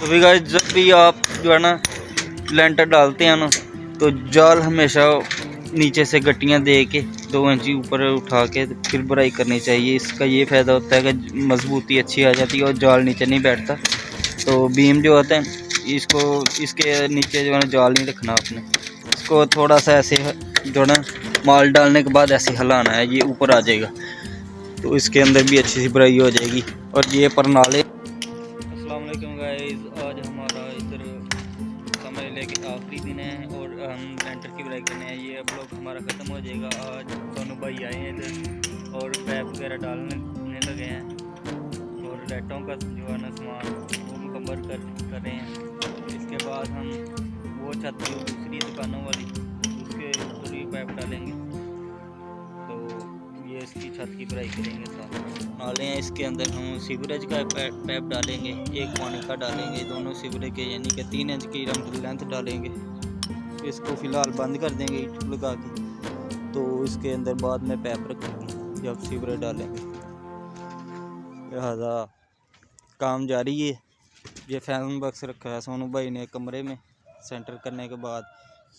तो भी गाइस जब भी आप जो है ना लेंटर डालते हैं ना तो जाल हमेशा नीचे से गट्टियाँ दे के 2 इंची ऊपर उठा के फिर बुराई करनी चाहिए। इसका ये फ़ायदा होता है कि मजबूती अच्छी आ जाती है और जाल नीचे नहीं बैठता। तो बीम जो होता है इसको इसके नीचे जो है ना जाल नहीं रखना आपने, इसको थोड़ा सा ऐसे जो है ना माल डालने के बाद ऐसे हिलाना है, ये ऊपर आ जाएगा तो इसके अंदर भी अच्छी सी बुराई हो जाएगी। और ये परनाले। अस्सलाम वालेकुम गाइस, आज हमारा इधर समझ लें कि आखिरी दिन है और हम लेंटर की बुराई करने हैं। ये ब्लॉग हमारा ख़त्म हो जाएगा। आज दोनों भाई आए हैं इधर और पैप वगैरह डालने लगे हैं और लाइटों का जो है ना सामान वो मुकम्मल कर रहे हैं। इसके बाद हम वो छत जो दूसरी दुकानों वाली उसके ऊपर भी पैप डालेंगे, तो ये इसकी छत की बुराई करेंगे। साथ नाले हैं, इसके अंदर हम सीवरेज का पैप डालेंगे, एक पानी का डालेंगे, दोनों सीवरेज के यानी कि 3 इंच की हम लेंथ डालेंगे। इसको फ़िलहाल बंद कर देंगे ईंट लगा के, तो इसके अंदर बाद में पैप रखेंगे जब सीवरेज डालेंगे। लिहाजा काम जारी है। ये फैन बॉक्स रखा है सोनू भाई ने कमरे में सेंटर करने के बाद।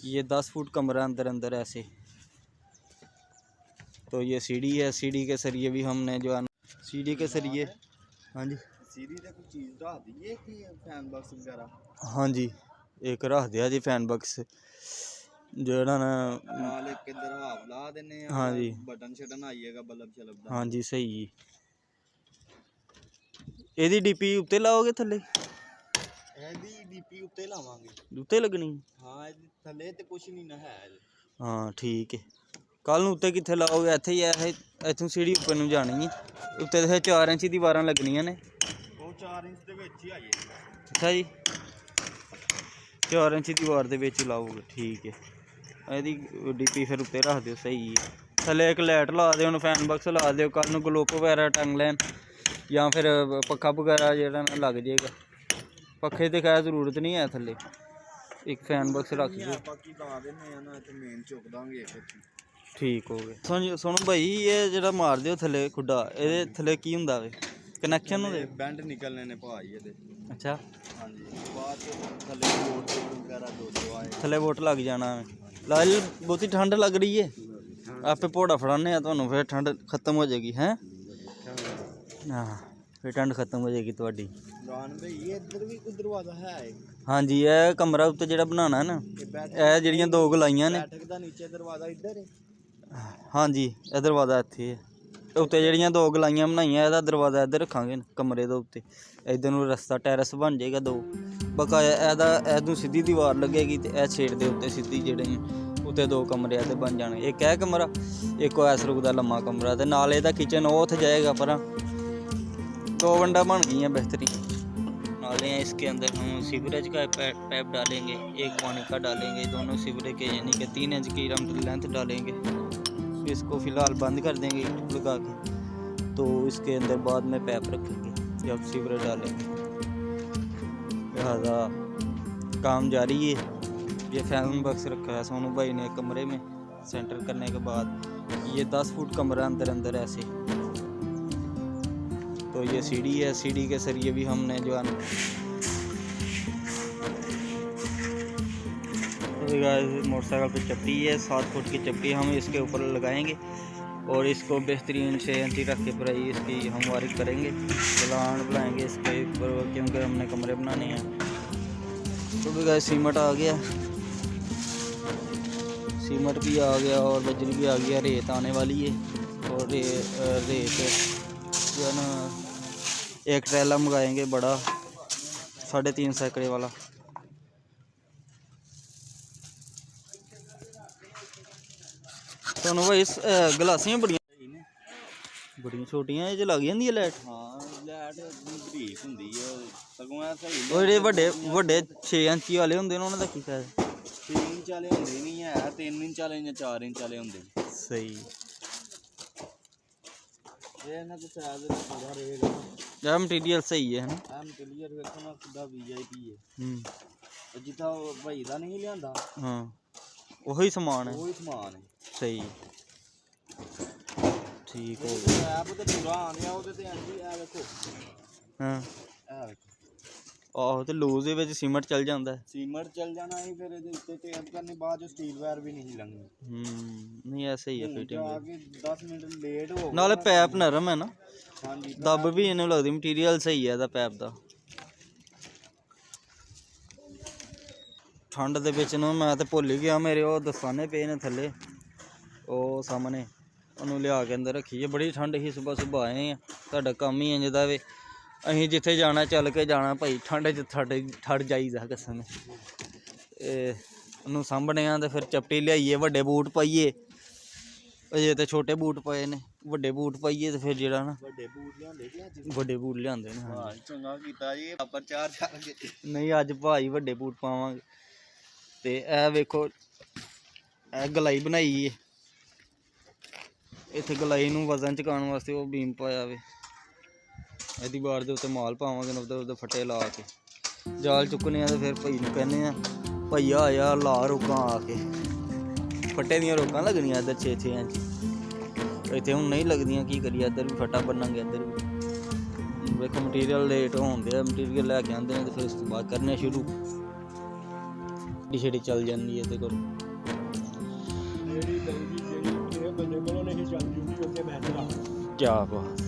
ये 10 फुट कमरा अंदर ऐसे। तो ये सीढ़ी है, सीढ़ी के सरिये भी हमने जो है सीढ़ी के सरिये, हाँ जी सीढ़ी ते कोई चीज़ रख दी है कि फैन बॉक्स वगैरह? हाँ जी, एक रख दिया जी फैन बॉक्स जो ना नाल एक इधर हाफ ला देने। हाँ जी, बटन शटन आइएगा बल्ब शलब दा। हाँ जी सही जी। ਇਹਦੀ ਡੀਪੀ ਉੱਤੇ ਲਾਓਗੇ ਥੱਲੇ? ਇਹਦੀ ਡੀਪੀ ਉੱਤੇ ਲਾਵਾਂਗੇ। ਉੱਤੇ ਲੱਗਣੀ? ਹਾਂ ਇਹਦੇ ਥੱਲੇ ਤੇ ਕੁਝ ਨਹੀਂ ਨਾ ਹੈ। ਹਾਂ ਠੀਕ ਹੈ। ਕੱਲ ਨੂੰ ਉੱਤੇ ਕਿੱਥੇ ਲਾਓਗੇ? ਇੱਥੇ ਹੀ ਹੈ, ਇੱਥੋਂ ਸੀੜੀ ਉੱਪਰ ਨੂੰ ਜਾਣੀ ਹੈ। ਉੱਤੇ ਤੇ 4 ਇੰਚ ਦੀ ਦੀਵਾਰਾਂ ਲੱਗਣੀਆਂ ਨੇ। ਉਹ 4 ਇੰਚ ਦੇ ਵਿੱਚ ਹੀ ਆ ਜਾਏਗਾ। ਅੱਛਾ ਜੀ, 4 ਇੰਚ ਦੀ ਦੀਵਾਰ ਦੇ ਵਿੱਚ ਲਾਓਗੇ, ਠੀਕ ਹੈ। ਇਹਦੀ ਡੀਪੀ ਫਿਰ ਉੱਤੇ ਰੱਖ ਦਿਓ, ਸਹੀ ਹੈ। ਥੱਲੇ ਇੱਕ ਲਾਈਟ ਲਾ ਦਿਓ, ਉਹਨੂੰ ਫੈਨ ਬਾਕਸ ਲਾ ਦਿਓ, ਕੱਲ ਨੂੰ ਗਲੋਪ ਵਗੈਰਾ ਟੰਗ ਲੈਣ ਜਾਂ ਫਿਰ ਪੱਖਾ ਵਗੈਰਾ ਜਿਹੜਾ ਨਾ ਲੱਗ ਜਾਏਗਾ। ਪੱਖੇ ਤੇ ਖੈਰ ਜ਼ਰੂਰਤ ਨਹੀਂ ਹੈ, ਥੱਲੇ ਇੱਕ ਫੈਨ ਬਾਕਸ ਰੱਖ ਦਿਓ। ਬਾਕੀ ਲਾ ਦਿੰਦੇ ਆ ਨਾ, ਤੇ ਮੇਨ ਚੁੱਕ ਦਾਂਗੇ ਇੱਕ। ਠੀਕ ਹੋ ਗਿਆ। ਸੁਣੋ ਭਾਈ, ਇਹ ਜਿਹੜਾ ਮਾਰਦੇ ਹੋ ਥੱਲੇ ਖੁੱਡਾ, ਇਹਦੇ ਥੱਲੇ ਕੀ ਹੁੰਦਾ ਵੇ? ਕਨੈਕਸ਼ਨ ਹੁੰਦੇ? ਬੈਂਡ ਨਿਕਲਣੇ ਨੇ ਭਾਈ ਇਹਦੇ। ਅੱਛਾ ਹਾਂਜੀ, ਬਾਅਦ ਥੱਲੇ ਬੋਰਡ ਵਗੈਰਾ ਦੋ ਆਏ, ਥੱਲੇ ਵੋਟ ਲੱਗ ਜਾਣਾ। ਲਾਲ ਬਹੁਤੀ ਠੰਡ ਲੱਗ ਰਹੀ ਹੈ, ਆਪੇ ਭੋੜਾ ਫੜਾਨੇ ਆ ਤੁਹਾਨੂੰ, ਫਿਰ ਠੰਡ ਖਤਮ ਹੋ ਜਾਏਗੀ ਹੈ। ਹਾਂ ਫਿਰ ਠੰਡ ਖਤਮ ਹੋ ਜਾਏਗੀ ਤੁਹਾਡੀ। ਜਾਨ ਭਾਈ ਇੱਧਰ ਵੀ ਕੋਈ ਦਰਵਾਜ਼ਾ ਹੈ? ਹਾਂਜੀ, ਇਹ ਕਮਰਾ ਉੱਤੇ ਜਿਹੜਾ ਬਣਾਉਣਾ ਨਾ, ਇਹ ਜਿਹੜੀਆਂ 2 ਗਲਾਈਆਂ ਨੇ, ਬੈਠਕ ਦਾ ਨੀਚੇ ਦਰਵਾਜ਼ਾ ਇੱਧਰ ਹੈ। ਹਾਂਜੀ ਇਹ ਦਰਵਾਜ਼ਾ ਇੱਥੇ ਹੈ। ਉੱਤੇ ਜਿਹੜੀਆਂ 2 ਗਲਾਈਆਂ ਬਣਾਈਆਂ, ਇਹਦਾ ਦਰਵਾਜ਼ਾ ਇੱਧਰ ਰੱਖਾਂਗੇ ਕਮਰੇ ਦੇ ਉੱਤੇ। ਇੱਧਰ ਨੂੰ ਰਸਤਾ ਟੈਰਸ ਬਣ ਜਾਏਗਾ 2 ਬਕਾਇਆ। ਇਹਨੂੰ ਸਿੱਧੀ ਦੀਵਾਰ ਲੱਗੇਗੀ ਤੇ ਇਹ ਛੇੜ ਦੇ ਉੱਤੇ ਸਿੱਧੀ ਜਿਹੜੇ ਉੱਤੇ 2 ਕਮਰੇ ਤੇ ਬਣ ਜਾਣਗੇ। ਇੱਕ ਇਹ ਕਮਰਾ, ਇੱਕ ਐਸ ਰੁਕ ਦਾ ਲੰਮਾ ਕਮਰਾ, ਤੇ ਨਾਲ ਇਹਦਾ ਕਿਚਨ ਉਹ ਉੱਥੇ ਜਾਏਗਾ। ਪਰ 2 वंडा बन गई हैं बेहतरीन। नाले हैं, इसके अंदर हम सीवरेज का पैप डालेंगे, एक पानी का डालेंगे, दोनों सीवरेज के यानी कि 3 इंच की हम लेंथ डालेंगे। इसको फ़िलहाल बंद कर देंगे ईंट लगा के, तो इसके अंदर बाद में पैप रखेंगे जब सीवरेज डालेंगे। लिहाजा काम जारी है। ये फैन बॉक्स रखा है सोनू भाई ने कमरे में सेंटर करने के बाद। ये 10 फुट कमरा अंदर ऐसे। तो ये सीढ़ी है, सीढ़ी के सरिये भी हमने जो है मोटरसाइकिल पे चप्पी है, 7 फुट की चप्पी हम इसके ऊपर लगाएंगे और इसको बेहतरीन से एंटी रख के पूरा इसकी हम वारिक करेंगे, प्लान बनाएंगे इसके ऊपर, क्योंकि हमने कमरे बनाने हैं। तो भी गाइस सीमेंट आ गया, सीमेंट भी आ गया और बजरी भी आ गया, रेत आने वाली है। और रेत जो है ना एक ट्रैला मंगाएंगे बड़ा 3.5 सैकड़े वाला। तो भाई गलासियां बड़ियां छोटियां च लग जाती है लाइट। हाँ लाइट बरीक होंदी है, सगों ऐ सही। ਉਹ ਜਿਹੜੇ ਵੱਡੇ 6 ਇੰਚੀ ਵਾਲੇ ਹੁੰਦੇ ਨੇ ਉਹਨਾਂ ਦਾ ਕੀ ਫਾਇਦਾ? 3 ਇੰਚ ਵਾਲੇ ਹੁੰਦੇ ਨਹੀਂ ਹੈ, 3 ਇੰਚ ਵਾਲੇ ਜਾਂ 4 ਇੰਚ ਵਾਲੇ ਹੁੰਦੇ। ਸਹੀ। ਇਹ ਇਹਨਾਂ ਦਾ ਸਾਈਜ਼ ਪੂਰਾ ਰਹੇਗਾ। ਇਹ ਮਟੀਰੀਅਲ ਸਹੀ ਹੈ ਨਾ? ਇਹ ਮਟੀਰੀਅਲ ਵੇਖੋ ਨਾ ਕਿੱਡਾ VIP ਹੈ। ਜਿੱਦਾਂ ਭਾਈ ਦਾ ਨਹੀਂ ਲਿਆਂਦਾ, ਹਾਂ ਉਹੀ ਸਮਾਨ ਹੈ, ਉਹੀ ਸਮਾਨ ਹੈ। ਸਹੀ ਠੀਕ ਹੋ ਗਿਆ। ਐਪ ਤੇ ਪੂਰਾ ਆਣਿਆ ਉਹਦੇ ਤੇ ਐਂਟੀ। ਇਹ ਵੇਖੋ, ਹਾਂ ਇਹ ਵੇਖੋ ਆਹੋ ਤੇ ਲੂਜ਼ ਦੇ ਵਿੱਚ ਸੀਮੈਂਟ ਚੱਲ ਜਾਂਦਾ। ਸੀਮੈਂਟ ਚੱਲ ਜਾਣਾ ਸੀ, ਫਿਰ ਇਹਦੇ ਉੱਤੇ ਟੇਪ ਕਰਨੀ, ਬਾਅਦ ਚ ਸਟੀਲ ਵਾਇਰ ਵੀ ਨਹੀਂ ਲੰਘਣੀ। ਨਹੀਂ ਐਸਾ ਹੀ ਹੈ ਫਿਟਿੰਗ। ਆ ਕੇ 10 ਮਿੰਟ ਲੇਟ ਹੋ ਨਾਲੇ ਪੈਪ ਨਰਮ ਹੈ ਨਾ, ਹਾਂਜੀ ਦੱਬ ਵੀ ਇਹਨੂੰ ਲੱਗਦੀ, ਮਟੀਰੀਅਲ ਸਹੀ ਹੈ ਇਹਦਾ ਪੈਪ ਦਾ। ਠੰਡ ਦੇ ਵਿੱਚ ਨੂੰ ਮੈਂ ਤੇ ਭੁੱਲ ਹੀ ਗਿਆ, ਮੇਰੇ ਉਹ ਦਸਤਾਨੇ ਪਏ ਨੇ ਥੱਲੇ ਉਹ ਸਾਹਮਣੇ, ਉਹਨੂੰ ਲਿਆ ਕੇ ਅੰਦਰ ਰੱਖੀਏ। ਬੜੀ ਠੰਡ ਸੀ, ਸੁਬਹ ਆਏ ਆ। ਤੁਹਾਡਾ ਕੰਮ ਹੀ ਇੰਝ ਦਾ ਵੇ, ਅਸੀਂ ਜਿੱਥੇ ਜਾਣਾ ਚੱਲ ਕੇ ਜਾਣਾ ਭਾਈ, ਠੰਡ 'ਚ ਠੜ ਜਾਈਦਾ ਕਸਮ। ਉਹਨੂੰ ਸਾਂਭਣੇ ਆ ਤੇ ਫਿਰ ਚੱਪਟੀ ਲਿਆਈਏ, ਵੱਡੇ ਬੂਟ ਪਾਈਏ। ਅਜੇ ਤੇ ਛੋਟੇ ਬੂਟ ਪਏ ਨੇ, ਵੱਡੇ ਬੂਟ ਪਾਈਏ ਤੇ ਫਿਰ ਜਿਹੜਾ ਨਾ ਵੱਡੇ ਬੂਟ ਲਿਆਂਦੇ ਜੀ ਅੱਜ। ਵੱਡੇ ਬੂਟ ਲਿਆਂਦੇ ਨੇ। ਹਾਂ ਚੰਗਾ ਕੀਤਾ ਜੀ, ਆਪਾਂ ਚਾਰ ਕੇ ਨਹੀਂ ਅੱਜ ਭਾਈ ਵੱਡੇ ਬੂਟ ਪਾਵਾਂਗੇ। ਤੇ ਇਹ ਵੇਖੋ ਇਹ ਗਲਾਈ ਬਣਾਈ ਏ, ਇੱਥੇ ਗਲਾਈ ਨੂੰ ਵਜ਼ਨ ਚੁਕਾਉਣ ਵਾਸਤੇ ਉਹ ਬੀਮ ਪਾਇਆ ਵੇ। ਇਹ ਦੀਵਾਰ ਦੇ ਉੱਤੇ ਮਾਲ ਪਾਵਾਂਗੇ ਨਾ, ਉੱਧਰ ਫੱਟੇ ਲਾ ਕੇ ਜਾਲ ਚੁੱਕਣੇ ਆ। ਤੇ ਫਿਰ ਭਾਈ ਨੂੰ ਕਹਿੰਦੇ ਆ, ਭਈਆ ਆਇਆ ਲਾ ਰੋਕਾਂ ਆ ਕੇ। ਫੱਟੇ ਦੀਆਂ ਰੋਕਾਂ ਲੱਗਣੀਆਂ ਇੱਧਰ 6-6 ਇੰਚ, ਇੱਥੇ ਹੁਣ ਨਹੀਂ ਲੱਗਦੀਆਂ। ਕੀ ਕਰੀਏ, ਇੱਧਰ ਵੀ ਫੱਟਾ ਬੰਨਾਂਗੇ, ਇੱਧਰ ਵੀ। ਵੇਖੋ ਮਟੀਰੀਅਲ ਲੇਟ ਹੋਣ ਦੇ, ਮਟੀਰੀਅਲ ਲੈ ਕੇ ਆਉਂਦੇ ਨੇ ਤੇ ਫਿਰ ਉਸ ਤੋਂ ਬਾਅਦ ਕਰਨੇ ਸ਼ੁਰੂ। ਛੇੜੀ ਚੱਲ ਜਾਂਦੀ ਹੈ ਤੇ ਕੋਲ ਕਿਆ ਬਾਤ।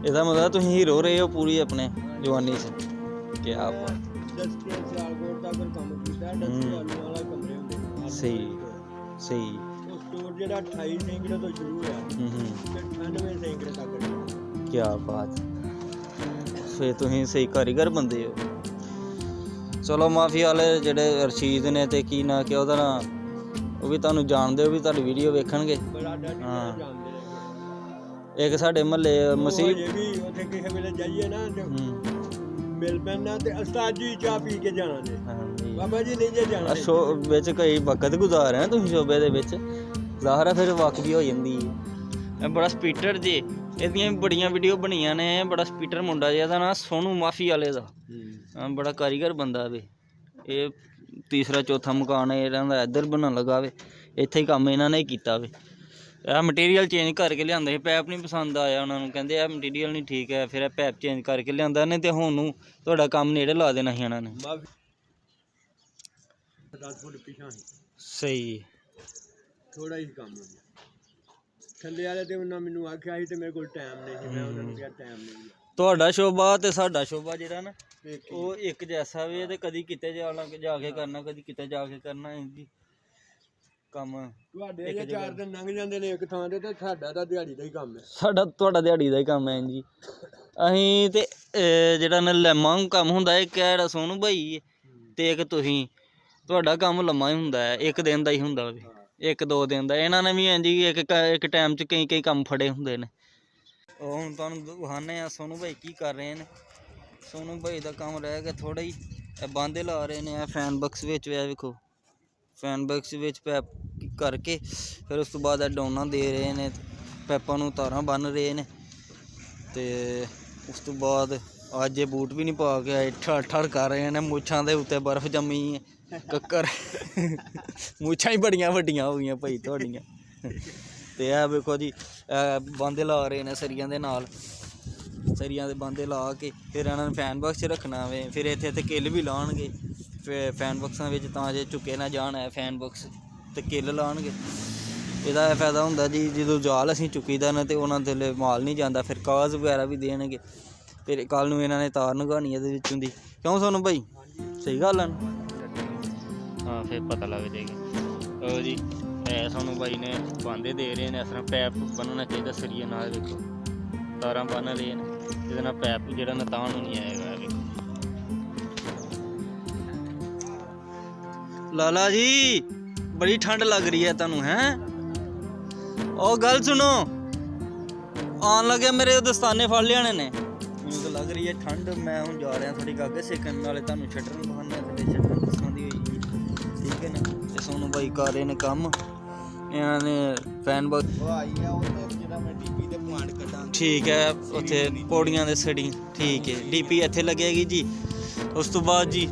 ਇਹਦਾ ਮਤਲਬ ਤੁਸੀਂ ਹੀਰੋ ਰਹੇ ਹੋ ਪੂਰੀ ਆਪਣੇ ਜਵਾਨੀ 'ਚ। ਕਿਆ ਬਾਤ। ਸਹੀ ਸਹੀ। ਜਿਹੜਾ 28 ਸੈਂਕੜੇ ਤੋਂ ਸ਼ੁਰੂ ਹੋਇਆ ਤੇ 98 ਸੈਂਕੜੇ ਤੱਕ। ਕਿਆ ਬਾਤ। ਫਿਰ ਤੁਸੀਂ ਸਹੀ ਕਾਰੀਗਰ ਬੰਦੇ ਹੋ। ਚਲੋ ਮਾਫੀ ਵਾਲੇ ਜਿਹੜੇ ਰਸ਼ੀਦ ਨੇ ਤੇ ਕੀ ਨਾ ਕਿ ਉਹਦਾ ਨਾਂ, ਉਹ ਵੀ ਤੁਹਾਨੂੰ ਜਾਣਦੇ ਹੋ, ਵੀ ਤੁਹਾਡੀ ਵੀਡੀਓ ਵੇਖਣਗੇ। ਹਾਂ ਇੱਕ ਸਾਡੇ ਮਹੱਲੇ ਮਸੀਹ ਵੀ ਉੱਥੇ ਕਿਸੇ ਵੇਲੇ ਜਾਈਏ ਨਾ ਮਿਲ ਪੈਣਾ ਤੇ ਉਸਤਾਦ ਜੀ ਚਾਹ ਪੀ ਕੇ ਜਾਣਾ ਨੇ। ਬਾਬਾ ਜੀ ਨਹੀਂ ਜੇ ਜਾਣਾ ਸ਼ੋ ਵਿੱਚ ਕਈ ਵਕਤ ਗੁਜ਼ਾਰ ਰਹੇ ਤੁਸੀਂ ਸ਼ੋਬੇ ਦੇ ਵਿੱਚ, ਜ਼ਾਹਰ ਫਿਰ ਵਕ ਵੀ ਹੋ ਜਾਂਦੀ ਹੈ। ਬੜਾ ਸਪੀਟਰ ਜੇ, ਇਹਦੀਆਂ ਬੜੀਆਂ ਵੀਡੀਓ ਬਣੀਆਂ ਨੇ। ਬੜਾ ਸਪੀਟਰ ਮੁੰਡਾ ਜੇ, ਇਹਦਾ ਨਾਂ ਸੋਨੂ ਮਾਫੀ ਵਾਲੇ ਦਾ। ਬੜਾ ਕਾਰੀਗਰ ਬੰਦਾ ਵੇ। ਇਹ ਤੀਸਰਾ ਚੌਥਾ ਮਕਾਨ ਇਹਨਾਂ ਦਾ ਇੱਧਰ ਬਣਨ ਲੱਗਾ ਵੇ, ਇੱਥੇ ਹੀ ਕੰਮ ਇਹਨਾਂ ਨੇ ਹੀ ਕੀਤਾ ਵੇ। ਇਹ ਮਟੀਰੀਅਲ ਚੇਂਜ ਕਰਕੇ ਲਿਆਂਦਾ ਸੀ, ਪੈਪ ਨਹੀਂ ਪਸੰਦ ਆਇਆ ਉਹਨਾਂ ਨੂੰ, ਕਹਿੰਦੇ ਇਹ ਮਟੀਰੀਅਲ ਨਹੀਂ ਠੀਕ ਹੈ। ਫਿਰ ਇਹ ਪੈਪ ਚੇਂਜ ਕਰਕੇ ਲਿਆਂਦਾ ਨੇ, ਤੇ ਹੁਣ ਨੂੰ ਤੁਹਾਡਾ ਕੰਮ ਨੇੜੇ ਲਾ ਦੇਣਾ ਸੀ ਇਹਨਾਂ ਨੇ। 10 ਫੁੱਟ ਪਿਛਾਂ ਸਹੀ ਥੋੜਾ ਹੀ ਕੰਮ ਹੋ ਗਿਆ। ਥੱਲੇ ਵਾਲੇ ਤੇ ਉਹਨਾਂ ਮੈਨੂੰ ਆਖਿਆ ਸੀ ਤੇ ਮੇਰੇ ਕੋਲ ਟਾਈਮ ਨਹੀਂ ਸੀ, ਮੈਂ ਉਹਨਾਂ ਨੂੰ ਕਿਹਾ ਟਾਈਮ ਨਹੀਂ। ਤੁਹਾਡਾ ਸ਼ੋਭਾ ਤੇ ਸਾਡਾ ਸ਼ੋਭਾ ਜਿਹੜਾ ਨਾ ਉਹ ਇੱਕ ਜੈਸਾ ਵੀ, ਤੇ ਕਦੀ ਕਿਤੇ ਜਾ ਕੇ ਕਰਨਾ, ਕਦੀ ਕਿਤੇ ਜਾ ਕੇ ਕਰਨਾ। ਇੰਝ ਕੰਮ ਤੁਹਾਡੇ ਜੇ 4 ਦਿਨ ਲੰਘ ਜਾਂਦੇ ਨੇ ਇੱਕ ਥਾਂ ਤੇ ਸਾਡਾ ਤਾਂ ਦਿਹਾੜੀ ਦਾ ਹੀ ਕੰਮ ਹੈ। ਸਾਡਾ ਤੁਹਾਡਾ ਦਿਹਾੜੀ ਦਾ ਹੀ ਕੰਮ ਹੈ ਜੀ। ਅਸੀਂ ਤੇ ਜਿਹੜਾ ਨਾ ਲੰਮਾ ਕੰਮ ਹੁੰਦਾ, ਇੱਕ ਕਿਹੜਾ ਸੋਨੂ ਭਾਈ ਤੇ ਇੱਕ ਤੁਸੀਂ, ਤੁਹਾਡਾ ਕੰਮ ਲੰਮਾ ਹੀ ਹੁੰਦਾ ਹੈ, ਇੱਕ ਦਿਨ ਦਾ ਹੀ ਹੁੰਦਾ ਵੇ, 1-2 ਦਿਨ ਦਾ। ਇਹਨਾਂ ਨੇ ਵੀ ਇੰਝ ਹੀ ਇੱਕ ਟਾਈਮ 'ਚ ਕਈ ਕੰਮ ਫੜੇ ਹੁੰਦੇ ਨੇ। ਉਹ ਹੁਣ ਤੁਹਾਨੂੰ ਵਿਖਾਉਂਦੇ ਆ ਸੋਨੂ ਭਾਈ ਕੀ ਕਰ ਰਹੇ ਨੇ। ਸੋਨੂ ਭਾਈ ਦਾ ਕੰਮ ਰਹਿ ਗਿਆ ਥੋੜ੍ਹਾ ਹੀ, ਇਹ ਬਾਂਦੇ ਲਾ ਰਹੇ ਨੇ। ਇਹ ਫੈਨ ਬਕਸ ਵਿੱਚ ਇਹ ਵੇਖੋ, ਫੈਨ ਬਕਸ ਵਿੱਚ ਪੈਪ ਕਰਕੇ ਫਿਰ ਉਸ ਤੋਂ ਬਾਅਦ ਇਹ ਡਾਉਨਾਂ ਦੇ ਰਹੇ ਨੇ, ਪੈਪਾਂ ਨੂੰ ਤਾਰਾਂ ਬੰਨ ਰਹੇ ਨੇ। ਤੇ ਉਸ ਤੋਂ ਬਾਅਦ ਅੱਜ ਇਹ ਬੂਟ ਵੀ ਨਹੀਂ ਪਾ ਕੇ ਆਏ, ਠੜ ਕਰ ਰਹੇ ਨੇ। ਮੁੱਛਾਂ ਦੇ ਉੱਤੇ ਬਰਫ਼ ਜੰਮੀ ਹੈ, ਕੱਕਰ ਮੁੱਛਾਂ ਹੀ ਬੜੀਆਂ ਵੱਡੀਆਂ ਹੋ ਗਈਆਂ ਭਾਈ ਤੁਹਾਡੀਆਂ। ਤੇ ਇਹ ਵੇਖੋ ਜੀ, ਬਾਂਦੇ ਲਾ ਰਹੇ ਨੇ ਸਰੀਆਂ ਦੇ ਨਾਲ, ਸਰੀਆਂ ਦੇ ਬਾਂਦੇ ਲਾ ਕੇ ਫਿਰ ਇਹਨਾਂ ਨੇ ਫੈਨ ਬਾਕਸ 'ਚ ਰੱਖਣਾ ਵੇ। ਫਿਰ ਇੱਥੇ ਕਿੱਲ ਵੀ ਲਾਉਣਗੇ ਫੈਨ ਬਾਕਸਾਂ ਵਿੱਚ, ਤਾਂ ਜੇ ਝੁੱਕੇ ਨਾ ਜਾਣ ਹੈ ਫੈਨ ਬਾਕਸ, ਤੇ ਕਿੱਲ ਲਾਉਣਗੇ। ਇਹਦਾ ਇਹ ਫਾਇਦਾ ਹੁੰਦਾ ਜੀ, ਜਦੋਂ ਜਾਲ ਅਸੀਂ ਚੁੱਕੀਦਾ ਨਾ ਤੇ ਉਹਨਾਂ ਥੱਲੇ ਮਾਲ ਨਹੀਂ ਜਾਂਦਾ, ਫਿਰ ਕਾਜ਼ ਵਗੈਰਾ ਵੀ ਦੇਣਗੇ। ਫਿਰ ਕੱਲ੍ਹ ਨੂੰ ਇਹਨਾਂ ਨੇ ਤਾਰ ਨਗਾਉਣੀ ਇਹਦੇ ਵਿੱਚੋਂ ਦੀ, ਕਿਉਂ ਸੋਨੂੰ ਭਾਈ? ਸਹੀ ਗੱਲ ਹੈ ਨਾ? ਹਾਂ ਫਿਰ ਪਤਾ ਲੱਗ ਜਾਏਗੀ। ਉਹ ਜੀ ਸੋਨੂੰ ਭਾਈ ਨੇ ਬਾਂਦੇ ਦੇ ਰਹੇ ਨੇ, ਇਸ ਤਰ੍ਹਾਂ ਪੈਪ ਬੰਨਣਾ ਚਾਹੀਦਾ ਸਰੀਏ ਨਾਲ। ਵੇਖੋ ਤਾਰਾਂ ਬੰਨ ਰਹੇ ਨੇ, ਇਹਦੇ ਨਾਲ ਪੈਪ ਜਿਹੜਾ ਨਾ ਤਾਂ ਨੂੰ ਨਹੀਂ ਆਏਗਾ। ਵੇਖੋ ਲਾਲਾ ਜੀ, ਬੜੀ ਠੰਡ ਲੱਗ ਰਹੀ ਹੈ ਤੁਹਾਨੂੰ, ਹੈਂ? ਉਹ ਗੱਲ ਸੁਣੋ, ਆਉਣ ਲੱਗੇ ਮੇਰੇ ਦਸਤਾਨੇ ਫੜ ਲਿਆਣੇ ਨੇ। ਮੈਨੂੰ ਤਾਂ ਲੱਗ ਰਹੀ ਹੈ ਠੰਡ। ਮੈਂ ਹੁਣ ਜਾ ਰਿਹਾ ਥੋੜੀ ਕਾਗਜ਼ ਸੇਕਣ, ਨਾਲੇ ਤੁਹਾਨੂੰ ਛੱਡਣ ਬਹਾਨੇ ਤੇ ਛੱਡਣ ਦੱਸਾਂਦੀ ਹੋਈ, ਠੀਕ ਹੈ ਨਾ? ਤੇ ਸੋਨੂੰ ਭਾਈ ਕਰ ਰਹੇ ਨੇ ਕੰਮ, ਇਹਨਾਂ ਨੇ ਫੈਨ ਬਾਕਸ ਆਈ ਆ ਉੱਥੇ ਜਿਹੜਾ ਮੈਂ ਡੀਪੀ ਤੇ ਪੁਆਇੰਟ ਕੱਢਾਂ। ਠੀਕ ਹੈ, ਉੱਥੇ ਪੌੜੀਆਂ ਦੇ ਸੜੀ, ਠੀਕ ਹੈ। ਡੀਪੀ ਇੱਥੇ ਲੱਗੇਗੀ ਜੀ। ਉਸ ਤੋਂ ਬਾਅਦ ਜੀ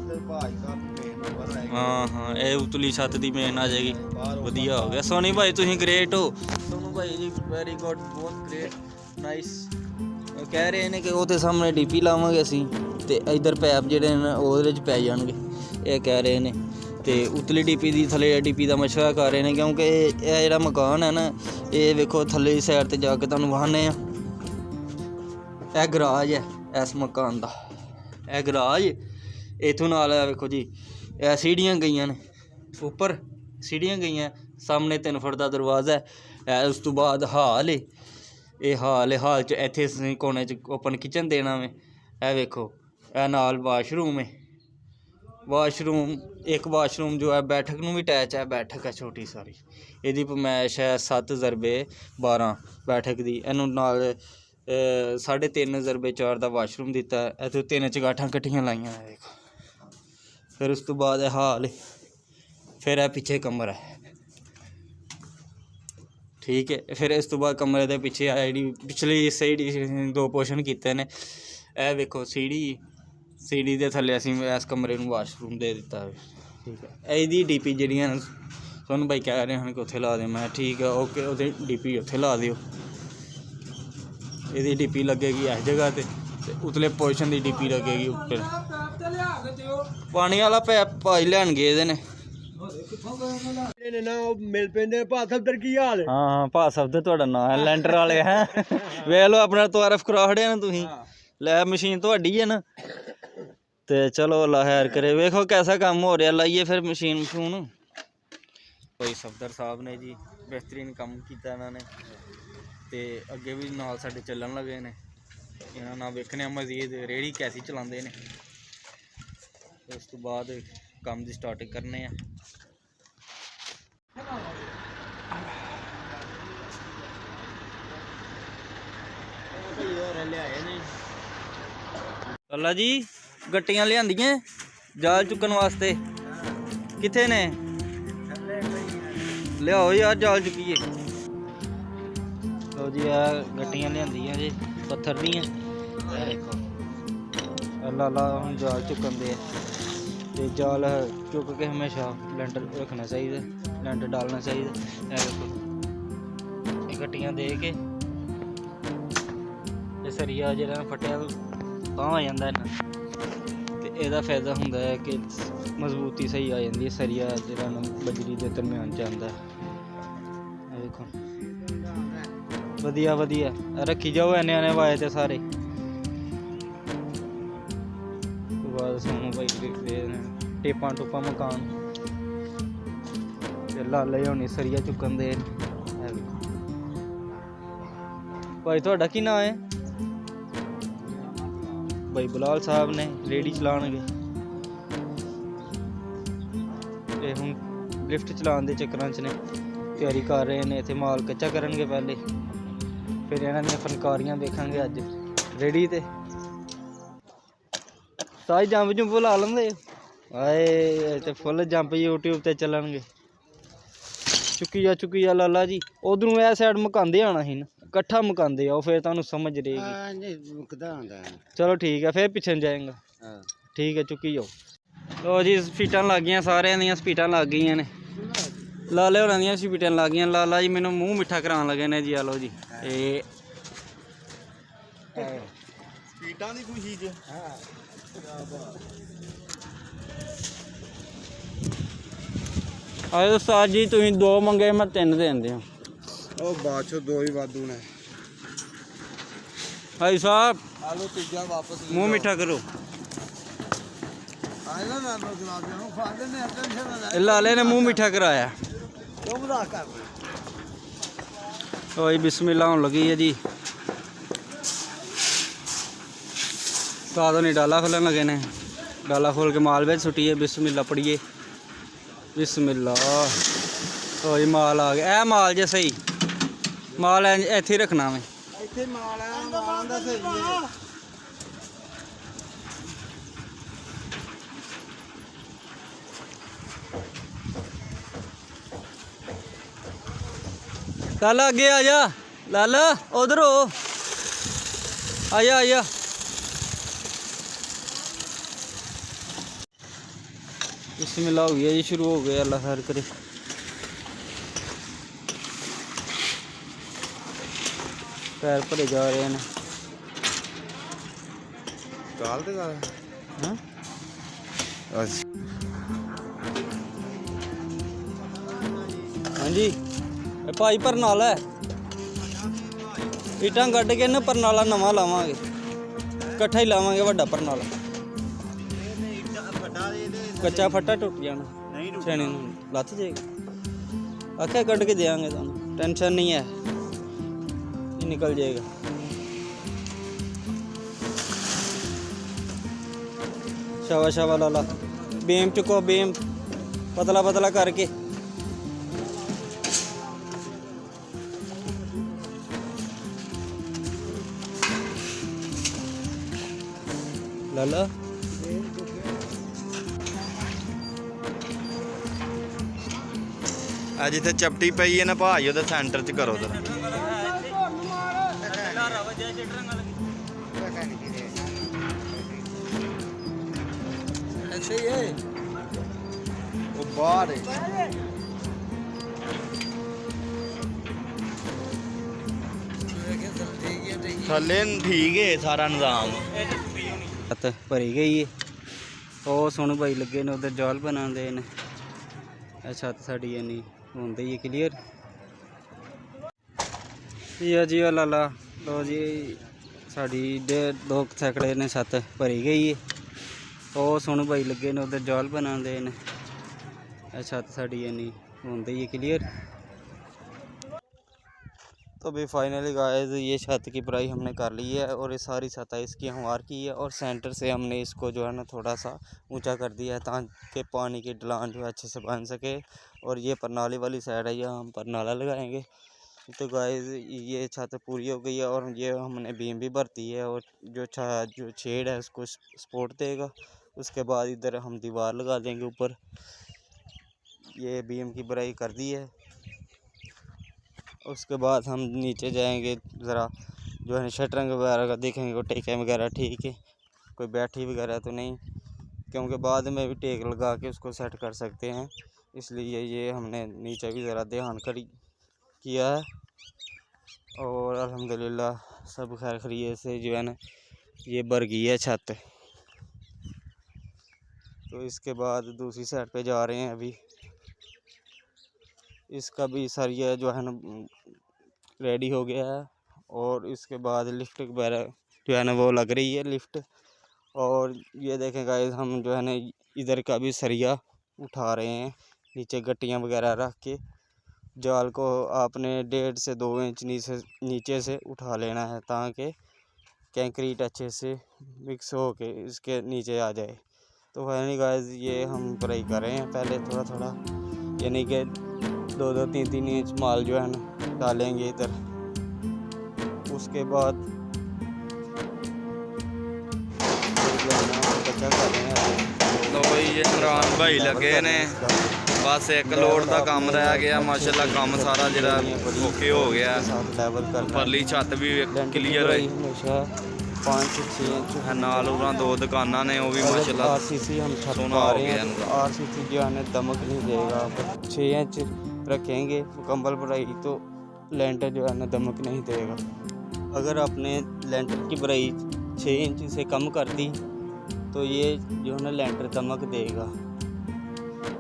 ਹਾਂ ਇਹ ਉਤਲੀ ਛੱਤ ਦੀ ਮੇਨ ਆ ਜਾਏਗੀ। ਵਧੀਆ ਹੋ ਗਿਆ ਸੋਨੀ ਭਾਈ, ਤੁਸੀਂ ਗ੍ਰੇਟ ਹੋ। ਸੋਨੂ ਭਾਈ ਜੀ ਵੈਰੀ ਗੁੱਡ, ਬਹੁਤ ਗ੍ਰੇਟ, ਨਾਈਸ। ਕਹਿ ਰਹੇ ਨੇ ਕਿ ਉਹਦੇ ਸਾਹਮਣੇ ਡੀਪੀ ਲਾਵਾਂਗੇ ਅਸੀਂ ਤੇ ਇਧਰ ਪੈਪ ਜਿਹੜੇ ਨੇ ਉਹਦੇ ਵਿੱਚ ਪੈ ਜਾਣਗੇ, ਇਹ ਕਹਿ ਰਹੇ ਨੇ। ਤੇ ਉਤਲੀ ਡੀਪੀ ਦੀ ਥੱਲੇ ਡੀਪੀ ਦਾ ਮਸ਼ਵਰਾ ਕਰ ਰਹੇ ਨੇ, ਕਿਉਂਕਿ ਇਹ ਜਿਹੜਾ ਮਕਾਨ ਹੈ ਨਾ, ਇਹ ਵੇਖੋ ਥੱਲੇ ਦੀ ਸਾਈਡ ਤੇ ਜਾ ਕੇ ਤੁਹਾਨੂੰ ਵਹਾਨੇ ਆ, ਇਹ ਗਰਾਜ ਹੈ ਇਸ ਮਕਾਨ ਦਾ, ਇਹ ਗਰਾਜ ਇੱਥੋਂ ਨਾਲ ਵੇਖੋ ਜੀ, ਇਹ ਸੀੜੀਆਂ ਗਈਆਂ ਨੇ ਉੱਪਰ, ਸੀੜੀਆਂ ਗਈਆਂ, ਸਾਹਮਣੇ 3 ਫੁੱਟ ਦਾ ਦਰਵਾਜ਼ਾ ਹੈ। ਉਸ ਤੋਂ ਬਾਅਦ ਹਾਲ ਹੈ, ਇਹ ਹਾਲ ਹੈ, ਹਾਲ 'ਚ ਇੱਥੇ ਅਸੀਂ ਕੋਨੇ 'ਚ ਓਪਨ ਕਿਚਨ ਦੇਣਾ ਵੇ। ਇਹ ਵੇਖੋ, ਇਹ ਨਾਲ ਵਾਸ਼ਰੂਮ ਹੈ, ਵਾਸ਼ਰੂਮ ਇੱਕ ਵਾਸ਼ਰੂਮ ਜੋ ਹੈ ਬੈਠਕ ਨੂੰ ਵੀ ਅਟੈਚ ਹੈ, ਬੈਠਕ ਹੈ ਛੋਟੀ ਸਾਰੀ, ਇਹਦੀ ਪਮੈਸ਼ ਹੈ 7x12 ਬੈਠਕ ਦੀ। ਇਹਨੂੰ ਨਾਲ 3.5x4 ਦਾ ਵਾਸ਼ਰੂਮ ਦਿੱਤਾ, ਇੱਥੇ 3 ਚਗਾਠਾਂ ਇਕੱਠੀਆਂ ਲਾਈਆਂ ਹੈ ਦੇਖੋ। ਫਿਰ ਉਸ ਤੋਂ ਬਾਅਦ ਇਹ ਹਾਲ ਹੈ, ਫਿਰ ਇਹ ਪਿੱਛੇ ਕਮਰਾ ਹੈ, ਠੀਕ ਹੈ। ਫਿਰ ਇਸ ਤੋਂ ਬਾਅਦ ਕਮਰੇ ਦੇ ਪਿੱਛੇ ਜਿਹੜੀ ਪਿਛਲੀ ਸਾਈਡ 2 ਪੋਰਸ਼ਨ ਕੀਤੇ ਨੇ। ਇਹ ਵੇਖੋ ਸੀੜੀ ਦੇ ਥੱਲੇ ਅਸੀਂ ਇਸ ਕਮਰੇ ਨੂੰ ਵਾਸ਼ਰੂਮ ਦੇ ਦਿੱਤਾ ਹੈ, ਠੀਕ ਹੈ। ਇਹਦੀ ਡੀਪੀ ਜਿਹੜੀਆਂ ਤੁਹਾਨੂੰ ਭਾਈ ਕਹਿ ਰਹੇ ਹਨ ਕਿ ਉੱਥੇ ਲਾ ਦੇ, ਮੈਂ ਠੀਕ ਹੈ ਓਕੇ, ਉਹਦੀ ਡੀਪੀ ਉੱਥੇ ਲਾ ਦਿਓ। ਇਹਦੀ ਡੀਪੀ ਲੱਗੇਗੀ ਇਸ ਜਗ੍ਹਾ ਤੇ ਉਤਲੇ ਪੋਰਸ਼ਨ ਦੀ ਡੀਪੀ ਲੱਗੇਗੀ ਉੱਪਰ। ਪਾਣੀ ਵਾਲਾ ਪੈਪ ਭਾਈ ਲੈਣ ਗਏ ਇਹਦੇ ਨੇ। ਮਿਲ ਪੈਂਦੇ ਭਾ ਸਫਦਰ, ਕੀ ਹਾਲ ਹੈ? ਹਾਂ ਭਾ ਸਫਦਰ ਤੁਹਾਡਾ ਨਾਂ ਹੈ, ਲੈਂਟਰ ਵਾਲੇ ਹੈ। ਵੇਖ ਲਓ ਆਪਣਾ ਤਾਰਫ ਕਰਾ ਖੜਿਆ ਨਾ ਤੁਸੀਂ, ਲੈ ਮਸ਼ੀਨ ਤੁਹਾਡੀ ਹੈ ਨਾ, ਤੇ ਚਲੋ ਅੱਲਾ ਖੈਰ ਕਰੇ। ਵੇਖੋ ਕੈਸਾ ਕੰਮ ਹੋ ਰਿਹਾ, ਲਾਈਏ ਫਿਰ ਮਸ਼ੀਨ ਮਸ਼ੂਨ। ਭਾਈ ਸਫਦਰ ਸਾਹਿਬ ਨੇ ਜੀ ਬਿਹਤਰੀਨ ਕੰਮ ਕੀਤਾ ਇਹਨਾਂ ਨੇ, ਤੇ ਅੱਗੇ ਵੀ ਨਾਲ ਸਾਡੇ ਚੱਲਣ ਲੱਗੇ ਨੇ। ਇਹਨਾਂ ਨਾਲ ਵੇਖਣੇ ਆ ਮਜ਼ੀਦ ਰੇਹੜੀ ਕੈਸੀ ਚਲਾਉਂਦੇ ਨੇ, ਉਸ ਤੋਂ ਬਾਅਦ ਕੰਮ ਦੀ ਸਟਾਰਟਿੰਗ ਕਰਨੇ ਆ। ਅੱਲਾ ਜੀ ਗੱਟੀਆਂ ਲਿਆਂਦੀਆਂ ਜਾਲ ਚੁੱਕਣ ਵਾਸਤੇ, ਕਿੱਥੇ ਨੇ? ਲਿਆਓ ਯਾਰ ਜਾਲ ਚੁੱਕੀਏ। ਲਓ ਜੀ ਆ ਗੱਟੀਆਂ ਲਿਆਂਦੀਆਂ ਜੀ ਪੱਥਰ ਦੀਆਂ, ਦੇਖੋ ਅੱਲਾ ਹੁਣ ਜਾਲ ਚੁੱਕਣ ਦੇ। ਤੇ ਜਾਲ ਚੁੱਕ ਕੇ ਹਮੇਸ਼ਾ ਲੈਂਟਰ ਰੱਖਣਾ ਚਾਹੀਦਾ, ਲੈਂਟਰ ਡਾਲਣਾ ਚਾਹੀਦਾ। ਇਹ ਦੇਖੋ ਇਹ ਗੱਟੀਆਂ ਦੇ ਕੇ ਇਹ ਸਰੀਆ ਜਿਹੜਾ ਫਟਿਆ ਤਾਂ ਆ ਜਾਂਦਾ ਇਹਨਾਂ, ਤੇ ਇਹਦਾ ਫਾਇਦਾ ਹੁੰਦਾ ਹੈ ਕਿ ਮਜ਼ਬੂਤੀ ਸਹੀ ਆ ਜਾਂਦੀ ਹੈ। ਸਰੀਆ ਜਿਹੜਾ ਨਾ ਬਜਰੀ ਦੇ ਦਰਮਿਆਨ 'ਚ ਆਉਂਦਾ। ਇਹ ਦੇਖੋ ਵਧੀਆ ਵਧੀਆ ਰੱਖੀ ਜਾਓ, ਐਨੇ ਵਾਏ ਤੇ ਸਾਰੇ। ਬਾਅਦ ਸਾਨੂੰ ਭਾਈ ਦੇਖਦੇ ਨੇ ਟੇਪਾਂ ਟੂਪਾਂ ਮਕਾਨ ਤੇ ਲਾਲੇ ਹੋਣੀ ਸਰੀਆ ਚੁੱਕਣ ਦੇ। ਭਾਈ ਤੁਹਾਡਾ ਕੀ ਨਾਂ ਹੈ? ਭਾਈ ਬਲਾਲ ਸਾਹਿਬ ਨੇ, ਰੇਹੜੀ ਚਲਾਉਣਗੇ। ਤੇ ਹੁਣ ਲਿਫਟ ਚਲਾਉਣ ਦੇ ਚੱਕਰਾਂ 'ਚ ਨੇ, ਤਿਆਰੀ ਕਰ ਰਹੇ ਨੇ। ਇੱਥੇ ਮਾਲ ਕੱਚਾ ਕਰਨਗੇ ਪਹਿਲੇ, ਫਿਰ ਇਹਨਾਂ ਦੀਆਂ ਫਨਕਾਰੀਆਂ ਦੇਖਾਂਗੇ ਅੱਜ ਰੇਹੜੀ ਤੇ। ਸਾਰੀ ਜੰਪ ਜੁੰਪ ਲਾ ਲੈਂਦੇ ਆਏ ਤੇ ਫੁੱਲ ਜੰਪ YouTube ਤੇ ਚੱਲਣਗੇ। ਚੁੱਕੀ ਜਾ ਲਾਲਾ ਜੀ। ਉਧਰੋਂ ਇਹ ਸਾਈਡ ਮਕਾਉਂਦੇ ਆਉਣਾ ਸੀ ਨਾ, ਇਕੱਠਾ ਮਕਾਉਂਦੇ ਆਓ, ਫਿਰ ਤੁਹਾਨੂੰ ਸਮਝ ਰਹੇਗੀ। ਚਲੋ ਠੀਕ ਹੈ, ਫਿਰ ਪਿੱਛੇ ਜਾਏਗਾ। ਠੀਕ ਹੈ ਚੁੱਕੀ ਜਾਓ। ਲੋ ਜੀ ਸਪੀਟਾਂ ਲੱਗ ਗਈਆਂ, ਸਾਰਿਆਂ ਦੀਆਂ ਸਪੀਟਾਂ ਲੱਗ ਗਈਆਂ ਨੇ। ਲਾਲੇ ਹੋਰਾਂ ਦੀਆਂ ਸਪੀਟਾਂ ਲੱਗ ਗਈਆਂ। ਲਾਲਾ ਜੀ ਮੈਨੂੰ ਮੂੰਹ ਮਿੱਠਾ ਕਰਾਉਣ ਲੱਗੇ ਨੇ ਜੀ। ਆ ਲਓ ਜੀ ਇਹ ਸਪੀਟਾਂ ਦੀ ਖੁਸ਼ੀ 'ਚ ਆਏ ਉਸਤਾਦ ਜੀ, ਤੁਸੀਂ 2 ਮੰਗੇ, ਮੈਂ 3 ਦੇ ਦਿੰਦੇ ਹਾਂ। ਉਹ ਬਾਅਦ 'ਚੋਂ 2 ਹੀ ਵਾਧੂ ਨੇ। ਭਾਈ ਸਾਹਿਬ ਆਲੂ ਤੀਜਾ ਵਾਪਸ ਮੂੰਹ ਮਿੱਠਾ ਕਰੋ। ਆਇਲਾ ਨਾ ਗੁਲਾਬੀਆਂ ਨੂੰ ਖਾ ਲੈਣੇ ਆ, ਟੈਨਸ਼ਨ ਨਾ ਲੈ। ਲਾਲੇ ਨੇ ਮੂੰਹ ਮਿੱਠਾ ਕਰਾਇਆ। ਤੂੰ ਬਣਾ ਕਰ ਓਏ ਬਿਸਮਿਲ੍ਲਾ ਹੋਣ ਲੱਗੀ ਹੈ ਜੀ। ਸਾਦੋਂ ਨਹੀਂ ਡਾਲਾ ਖੋਲਣ ਲੱਗੇ ਨੇ। ਡਾਲਾ ਖੋਲ ਕੇ ਮਾਲ ਵਿੱਚ ਸੁੱਟੀਏ। ਬਿਸਮਿਲ੍ਲਾ ਪੜੀਏ। ਬਿਸਮਿਲ੍ਲਾ। ਓਏ ਮਾਲ ਆ ਗਿਆ। ਇਹ ਮਾਲ ਜੇ ਸਹੀ ਮਾਲ ਇੱਥੇ ਹੀ ਰੱਖਣਾ ਵੇ। ਇੱਥੇ ਮਾਲ ਆ, ਮਾਲ ਦਾ ਸਹੀ ਹੈ। ਲਾਲਾ ਅੱਗੇ ਆ ਜਾ। ਲਾਲਾ ਉਧਰ ਹੋ, ਆ ਜਾ ਆ ਜਾ। बिस्मिल्लाह हो गया जी, शुरू हो गया। अल्लाह खैर करे। पैर भरे जा रहे हैं। ਕਾਲ ਤੇ ਗੱਲ ਹਾਂ ਹਾਂਜੀ ਇਹ ਭਾਈ ਪਰਨਾਲਾ ਹੈ ਇੱਟਾਂ ਕੱਢ ਕੇ ਨਾ ਪਰਨਾਲਾ ਨਵਾਂ ਲਾਵਾਂਗੇ ਇਕੱਠਾ ਹੀ ਲਾਵਾਂਗੇ ਵੱਡਾ ਪਰਨਾਲਾ ਕੱਚਾ ਫੱਟਾ ਟੁੱਟ ਜਾਣਾ ਛੇਣੇ ਨੂੰ ਲੱਥ ਜਾਏਗਾ ਆਖਿਆ ਕੱਢ ਕੇ ਦੇਵਾਂਗੇ ਤੁਹਾਨੂੰ ਟੈਨਸ਼ਨ ਨਹੀਂ ਹੈ ਇਹ ਨਿਕਲ ਜਾਏਗਾ ਸ਼ਾਵਾ ਸ਼ਾਵਾ ਲਾਲਾ ਬੇਮ ਚੁੱਕੋ ਬੇਮ ਪਤਲਾ ਪਤਲਾ ਕਰਕੇ ਲਾਲਾ ਆ ਜਿੱਥੇ ਚਪਟੀ ਪਈ ਹੈ ਨਾ ਭਾਈ ਉਹਦੇ ਸੈਂਟਰ 'ਚ ਕਰੋ ਜਰਾ ऐसे ही है ਉਹ ਬਾਹਰ ਹੈ ਥੱਲੇ ਠੀਕ ਹੈ ਸਾਰਾ ਨਿਜ਼ਾਮ छत भरी गई है ਉਹ ਸੋਨੂ ਭਾਈ ਲੱਗੇ ਨੇ ਉਧਰ ਜਾਲ ਬਣਾਉਂਦੇ ਨੇ ਇਹ ਛੱਤ ਸਾਡੀ ਇੰਨੀ ਹੁੰਦੀ ਹੈ ਕਲੀਅਰ ਜੀ ਜੀ ਲਾਲਾ ਲੋ ਜੀ ਸਾਡੀ 2 ਸੈਕੜੇ ਨੇ ਛੱਤ ਭਰੀ ਗਈ ਹੈ ਉਹ ਸੋਨੂ ਭਾਈ ਲੱਗੇ ਨੇ उधर जाल बनाते हैं ये छत साड़ी यानी होती है क्लियर तो भी फाइनली गाइस ये छत की भराई हमने कर ली है और ये सारी सतह इसकी हमार की है और सेंटर से हमने इसको जो है ना थोड़ा सा ऊंचा कर दिया है ताकि पानी की ढलान जो है अच्छे से बन सके और ये परनाले वाली साइड है यहाँ हम परनाला लगाएंगे तो गाइस ये छत पूरी हो गई है और ये हमने बीम भी भरती है और जो शेड है उसको सपोर्ट देगा उसके बाद इधर हम दीवार लगा देंगे ऊपर ये बीम की भराई कर दी है उसके बाद हम नीचे जाएंगे ज़रा जो है शटरिंग वगैरह का देखेंगे को टेकें वगैरह ठीक है कोई बैठी वगैरह तो नहीं क्योंकि बाद में भी टेक लगा के उसको सेट कर सकते हैं इसलिए ये हमने नीचे भी ज़रा ध्यान किया है और अल्हम्दुलिल्लाह सब खैर खैरियत से जो है ना ये भर गई है छत तो इसके बाद दूसरी साइड पे जा रहे हैं अभी इसका भी सरिया जो है ना रेडी हो गया है और इसके बाद लिफ्ट वगैरह जो है ना वो लग रही है लिफ्ट और ये देखें गाइस हम जो है ना इधर का भी सरिया उठा रहे हैं नीचे गट्टियाँ वगैरह रख के जाल को आपने 1.5 से 2 इंच नीचे से उठा लेना है ताकि कंक्रीट अच्छे से मिक्स हो के इसके नीचे आ जाए तो फाइनली गाइस ये हम भराई कर रहे हैं पहले थोड़ा थोड़ा यानी कि 2-3 इंच माल जो है ना डालेंगे इधर उसके बाद तो भाई ये इमरान भाई लगे ने बस एक लोड का काम रह गया माशाल्लाह काम सारा जरा ओके हो गया परली छत भी क्लीयर है 5-6 इंच नाल उरा 2 दुकाना ने वो भी माशाल्लाह आरसीसी हम छत सोना पा हो रहे गया हैं आरसीसी जो है दमक नहीं देगा 6 इंच रखेंगे मुकम्मल भराई तो लेंटर जो है ना दमक नहीं देगा अगर आपने लेंटर की भराई 6 इंच से कम कर दी तो ये जो है ना लेंटर दमक देगा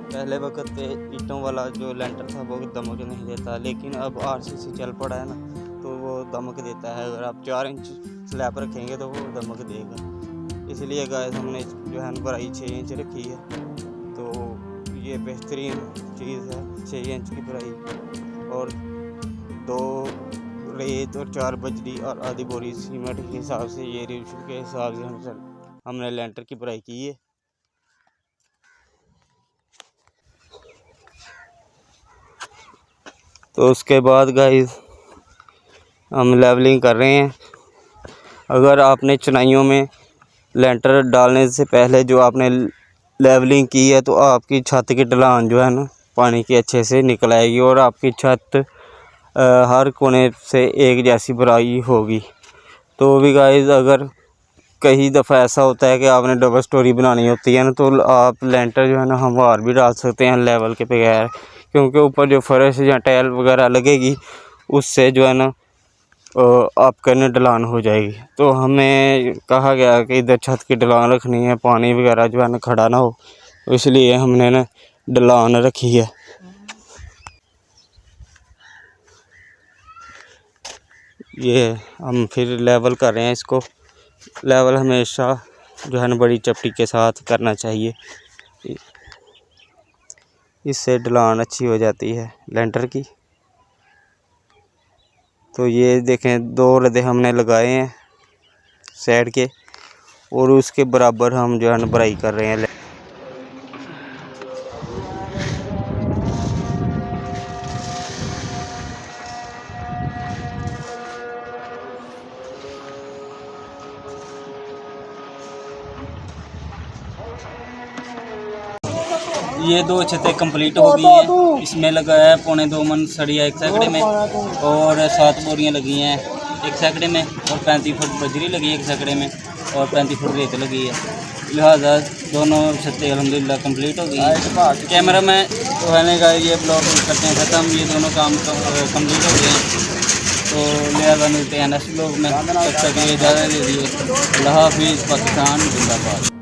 पहले वक्त पे ईंटों वाला जो लेंटर था वो दमक नहीं देता लेकिन अब आरसीसी चल पड़ा है ना तो वो दमक देता है अगर आप 4 इंच स्लैब रखेंगे तो वो दमक देगा इसलिए गाइस हमने जो है भराई 6 इंच रखी है तो ये बेहतरीन चीज़ है 6 इंच की भराई और 2 रेत और 4 बजरी और आधी बोरी सीमेंट के हिसाब से ये रेशो के हिसाब से हमने लेंटर की भराई की है तो उसके बाद गाइस हम लेवलिंग कर रहे हैं अगर आपने चुनाइयों में लेंटर डालने से पहले जो आपने लेवलिंग की है तो आपकी छत की ढलान जो है ना पानी की अच्छे से निकल आएगी और आपकी छत हर कोने से एक जैसी भराई होगी तो भी गाइस अगर कई दफ़ा ऐसा होता है कि आपने डबल स्टोरी बनानी होती है ना तो आप लेंटर जो है ना हमवार भी डाल सकते हैं लेवल के बगैर क्योंकि ऊपर जो फर्श या टाइल वगैरह लगेगी उससे जो है ना आपके न ढलान हो जाएगी। तो हमें कहा गया कि इधर छत की ढलान रखनी है, पानी वगैरह जो है ना खड़ा ना हो, इसलिए हमने ना ढलान रखी है। ये हम फिर लेवल कर रहे हैं इसको। लेवल हमेशा जो है ना बड़ी चपटी के साथ करना चाहिए, इससे ढलान अच्छी हो जाती है लेंटर की। तो ये देखें 2 रदे हमने लगाए हैं साइड के, और उसके बराबर हम जो है ना भराई कर रहे हैं। ये 2 छतें कंप्लीट हो गई हैं। इसमें लगाया है 2.25 मन सरिया एक सैकड़े में, और 7 बोरियां लगी हैं एक सैकड़े में, और 35 फुट बजरी लगी है एक सैकड़े में, और 35 फुट रेत लगी है। लिहाजा दोनों छतें अल्हम्दुलिल्लाह कंप्लीट हो गई हैं। कैमरा में रहने का ये ब्लॉग करते हैं ख़त्म। ये दोनों काम कंप्लीट हो गए हैं। तो लिहाजा मिलते हैं नेक्स्ट ब्लॉग में। तब तक ये इजाज़त दे दिए। अल्लाह हाफिज़। पाकिस्तान जिंदाबाद।